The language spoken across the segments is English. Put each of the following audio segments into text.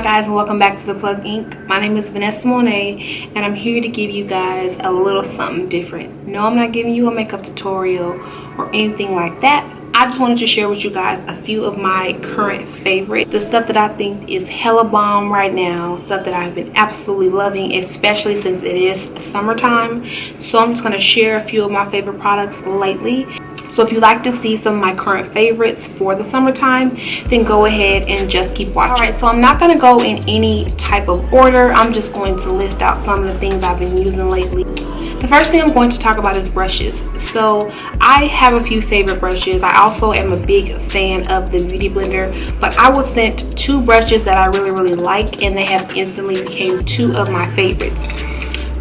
guys, and welcome back to the Plug Inc. My name is Vanessa Monet, and I'm here to give you guys a little something different. No, I'm not giving you a makeup tutorial or anything like that. I just wanted to share with you guys a few of my current favorites. The stuff that I think is hella bomb right now, stuff that I've been absolutely loving, especially since it is summertime. So I'm just going to share a few of my favorite products lately. So if you'd like to see some of my current favorites for the summertime, then go ahead and just keep watching. Alright, so I'm not going to go in any type of order. I'm just going to list out some of the things I've been using lately. The first thing I'm going to talk about is brushes. So I have a few favorite brushes. I also am a big fan of the Beauty Blender, but I was sent two brushes that I really like, and they have instantly became two of my favorites.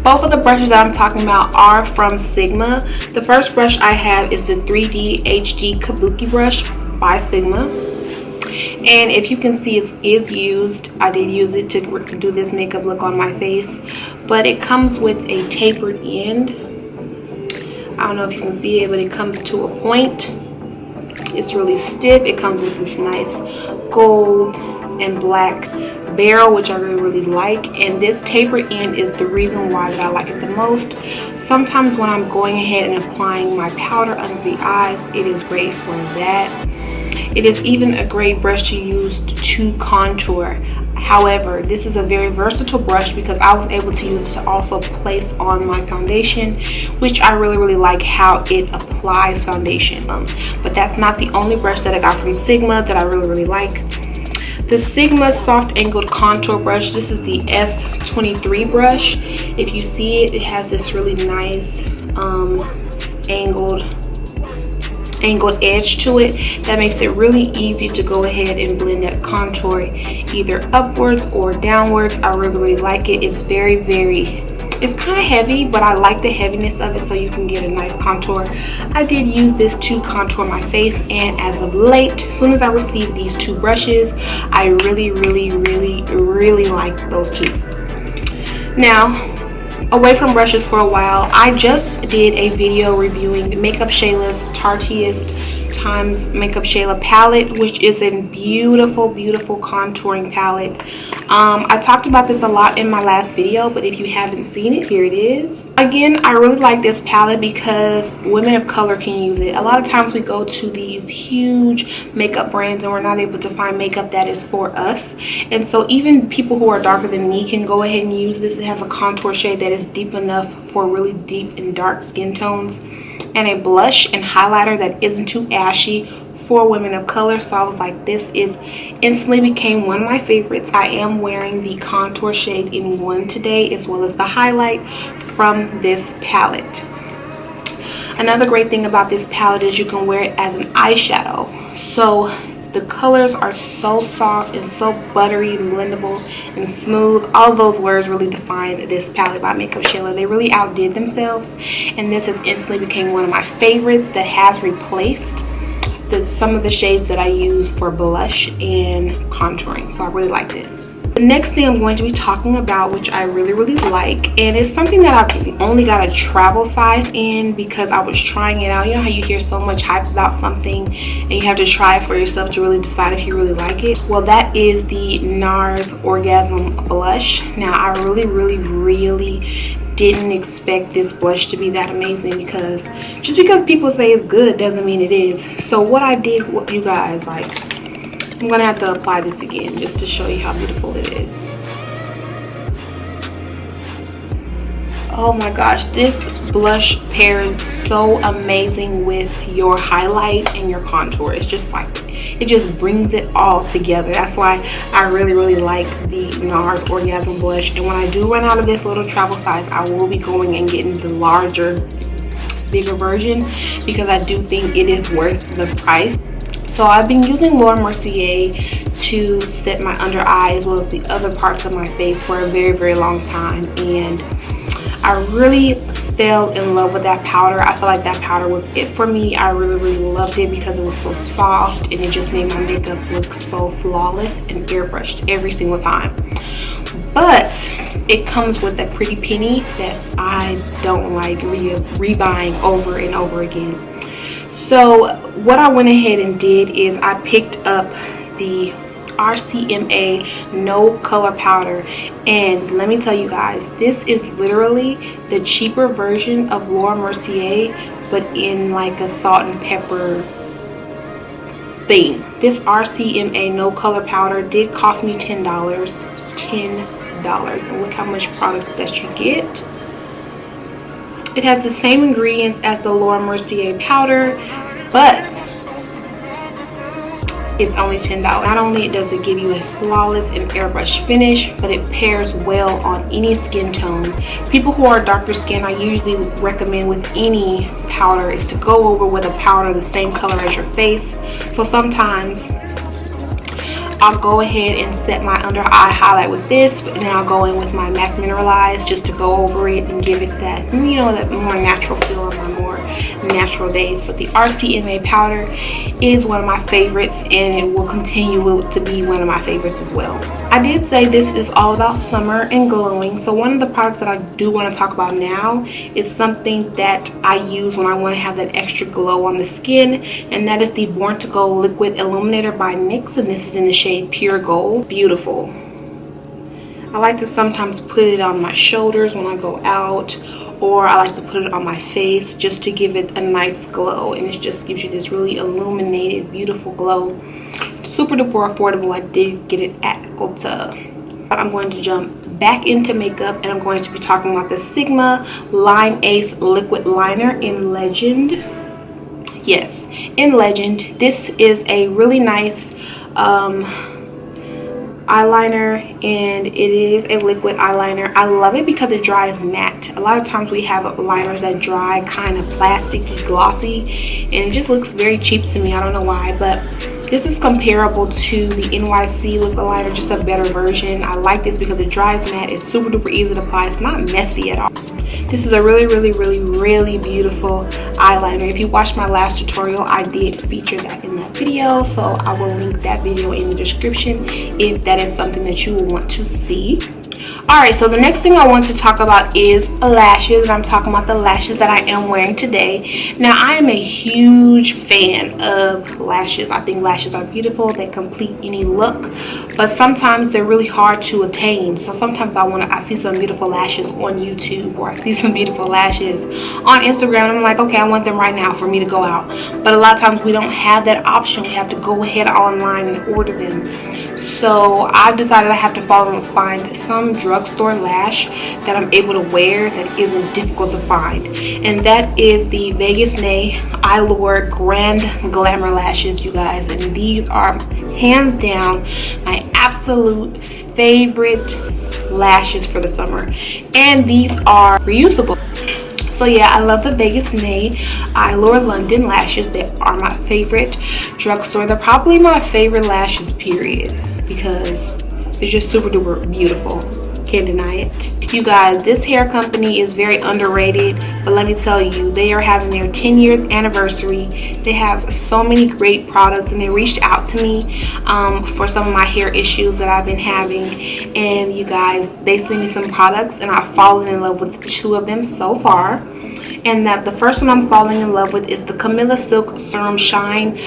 Both of the brushes that I'm talking about are from Sigma. The first brush I have is the 3D HD Kabuki brush by Sigma. And if you can see, it is used. I did use it to do this makeup look on my face. But it comes with a tapered end. I don't know if you can see it, but it comes to a point. It's really stiff. It comes with this nice gold and black barrel, which I really like, and this tapered end is the reason why that I like it the most. Sometimes when I'm going ahead and applying my powder under the eyes, it is great for that. It is even a great brush to use to contour. However, this is a very versatile brush because I was able to use it to also place on my foundation, which I really like how it applies foundation. But that's not the only brush that I got from Sigma that I really like. The Sigma Soft Angled Contour Brush, this is the F23 brush. If you see it, it has this really nice angled edge to it that makes it really easy to go ahead and blend that contour either upwards or downwards. I really like it. It's it's kind of heavy, but I like the heaviness of it so you can get a nice contour. I did use this to contour my face, and as of late, as soon as I received these two brushes, I really like those two. Now, away from brushes for a while, I just did a video reviewing Makeup Shayla's Tartiest Times Makeup Shayla palette, which is a beautiful contouring palette. I talked about this a lot in my last video, but if you haven't seen it, here it is. Again, I really like this palette because women of color can use it. A lot of times we go to these huge makeup brands and we're not able to find makeup that is for us, and so even people who are darker than me can go ahead and use this. It has a contour shade that is deep enough for really deep and dark skin tones, and a blush and highlighter that isn't too ashy for women of color. So I was like, this is instantly became one of my favorites. I am wearing the contour shade in one today, as well as the highlight from this palette. Another great thing about this palette is you can wear it as an eyeshadow. So the colors are so soft and so buttery and blendable and smooth. All of those words really define this palette by Makeup Shayla. They really outdid themselves, and this has instantly became one of my favorites that has replaced some of the shades that I use for blush and contouring. So I really like this. The next thing I'm going to be talking about, which I really like, and it's something that I've only got a travel size in because I was trying it out. You know how you hear so much hype about something and you have to try it for yourself to really decide if you really like it? Well, that is the NARS Orgasm blush. Now, I really didn't expect this blush to be that amazing, because just because people say it's good doesn't mean it is. So what I did, what you guys, like, I'm gonna have to apply this again just to show you how beautiful it is. Oh my gosh, this blush pairs so amazing with your highlight and your contour. It's just like, it just brings it all together. That's why I really like the NARS Orgasm blush. And when I do run out of this little travel size, I will be going and getting the larger, bigger version, because I do think it is worth the price. So I've been using Laura Mercier to set my under eye as well as the other parts of my face for a very long time, and I really fell in love with that powder. I feel like that powder was it for me. I really loved it because it was so soft and it just made my makeup look so flawless and airbrushed every single time. But it comes with that pretty penny that I don't like rebuying over and over again. So what I went ahead and did is I picked up the RCMA no color powder. And let me tell you guys, this is literally the cheaper version of Laura Mercier, but in like a salt and pepper thing. This RCMA no color powder did cost me $10. And look how much product that you get. It has the same ingredients as the Laura Mercier powder, but it's only $10. Not only does it give you a flawless and airbrush finish, but it pairs well on any skin tone. People who are darker skin, I usually recommend with any powder is to go over with a powder the same color as your face. So sometimes I'll go ahead and set my under eye highlight with this, and then I'll go in with my MAC Mineralize just to go over it and give it that, you know, that more natural feel on my more natural days. But the RCMA powder is one of my favorites, and it will continue to be one of my favorites as well. I did say this is all about summer and glowing, so one of the products that I do want to talk about now is something that I use when I want to have that extra glow on the skin, and that is the Born to Glow Liquid Illuminator by NYX, and this is in the shade Pure Gold. Beautiful. I like to sometimes put it on my shoulders when I go out, or I like to put it on my face just to give it a nice glow, and it just gives you this really illuminated, beautiful glow. Super duper affordable. I did get it at Ulta. I'm going to jump back into makeup, and I'm going to be talking about the Sigma Line Ace Liquid Liner in Legend. Yes, in Legend. This is a really nice eyeliner, and it is a liquid eyeliner. I love it because it dries matte. A lot of times we have liners that dry kind of plasticky, glossy, and it just looks very cheap to me. I don't know why, but this is comparable to the NYC liquid liner, just a better version. I like this because it dries matte. It's super duper easy to apply. It's not messy at all. This is a really beautiful eyeliner. If you watched my last tutorial, I did feature that in that video, so I will link that video in the description if that is something that you will want to see. Alright, so the next thing I want to talk about is lashes, and I'm talking about the lashes that I am wearing today. Now, I am a huge fan of lashes. I think lashes are beautiful. They complete any look, but sometimes they're really hard to attain. So sometimes I see some beautiful lashes on YouTube, or I see some beautiful lashes on Instagram, and I'm like, okay, I want them right now for me to go out. But a lot of times we don't have that option. We have to go ahead online and order them. So I've decided I have to follow and find some drugstore lash that I'm able to wear that isn't difficult to find, and that is the Vegas Nay Eyelure Grand Glamour lashes, you guys. And these are hands down my absolute favorite lashes for the summer, and these are reusable. So yeah, I love the Vegas Nay Eyelure London lashes. They are my favorite drugstore. They're probably my favorite lashes, period, because they're just super duper beautiful. Can't deny it. You guys, this hair company is very underrated, but let me tell you, they are having their 10-year anniversary. They have so many great products, and they reached out to me for some of my hair issues that I've been having, and you guys, they sent me some products, and I've fallen in love with 2 of them so far. And that the first one I'm falling in love with is the Camellia Silk Serum Shine.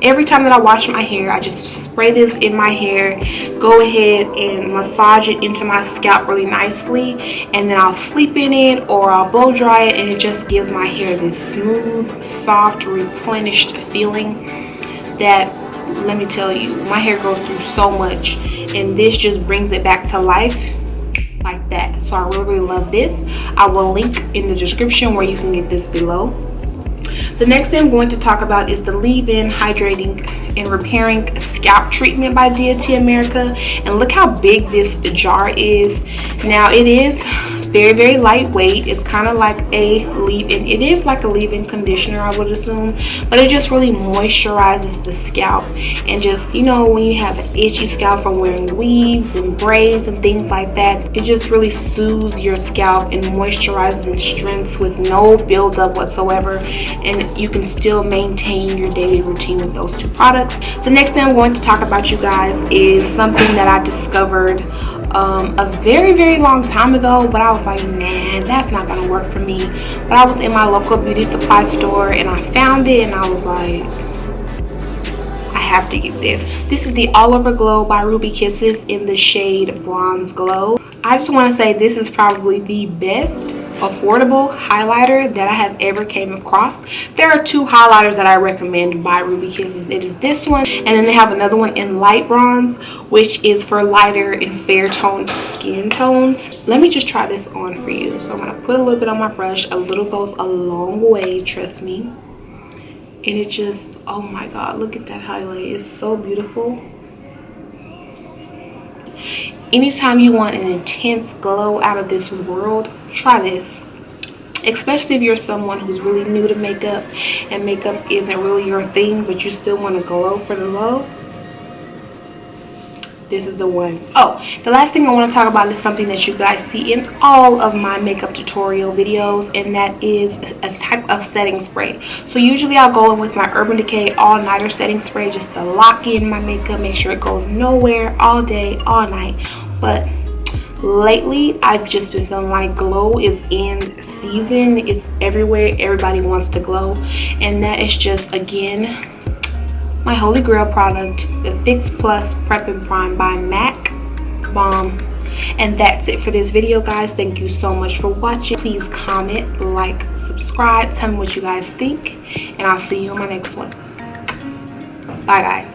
Every time that I wash my hair, I just spray this in my hair, go ahead and massage it into my scalp really nicely, and then I'll sleep in it or I'll blow dry it, and it just gives my hair this smooth, soft, replenished feeling that, let me tell you, my hair goes through so much, and this just brings it back to life like that. So I really love this. I will link in the description where you can get this below. The next thing I'm going to talk about is the Leave-In Hydrating and Repairing Scalp Treatment by Deity America, and look how big this jar is. Now, it is very lightweight. It's kind of like a leave-in. It is like a leave-in conditioner, I would assume, but it just really moisturizes the scalp. And just, you know, when you have an itchy scalp from wearing weaves and braids and things like that, it just really soothes your scalp and moisturizes and strengthens with no buildup whatsoever, and you can still maintain your daily routine with those 2 products. The next thing I'm going to talk about, you guys, is something that I discovered a very long time ago, but I was like, man, that's not gonna work for me. But I was in my local beauty supply store and I found it, and I was like, I have to get this. This is the All Over Glow by Ruby Kisses in the shade Bronze Glow. I just want to say this is probably the best affordable highlighter that I have ever came across. There are two highlighters that I recommend by Ruby Kisses. It is this one, and then they have another one in light bronze, which is for lighter and fair toned skin tones. Let me just try this on for you. So I'm going to put a little bit on my brush. A little goes a long way, trust me. And it just, oh my god, look at that highlight. It's so beautiful. Anytime you want an intense glow out of this world, try this. Especially if you're someone who's really new to makeup and makeup isn't really your thing, but you still want to glow for the low. This is the one. Oh, the last thing I want to talk about is something that you guys see in all of my makeup tutorial videos, and that is a type of setting spray. So usually I'll go in with my Urban Decay All Nighter setting spray just to lock in my makeup, make sure it goes nowhere all day, all night. But lately I've just been feeling like glow is in season. It's everywhere. Everybody wants to glow, and that is just, again, my holy grail product, the Fix Plus Prep and Prime by MAC Bomb. And that's it for this video, guys. Thank you so much for watching. Please comment, like, subscribe, tell me what you guys think, and I'll see you on my next one. Bye, guys.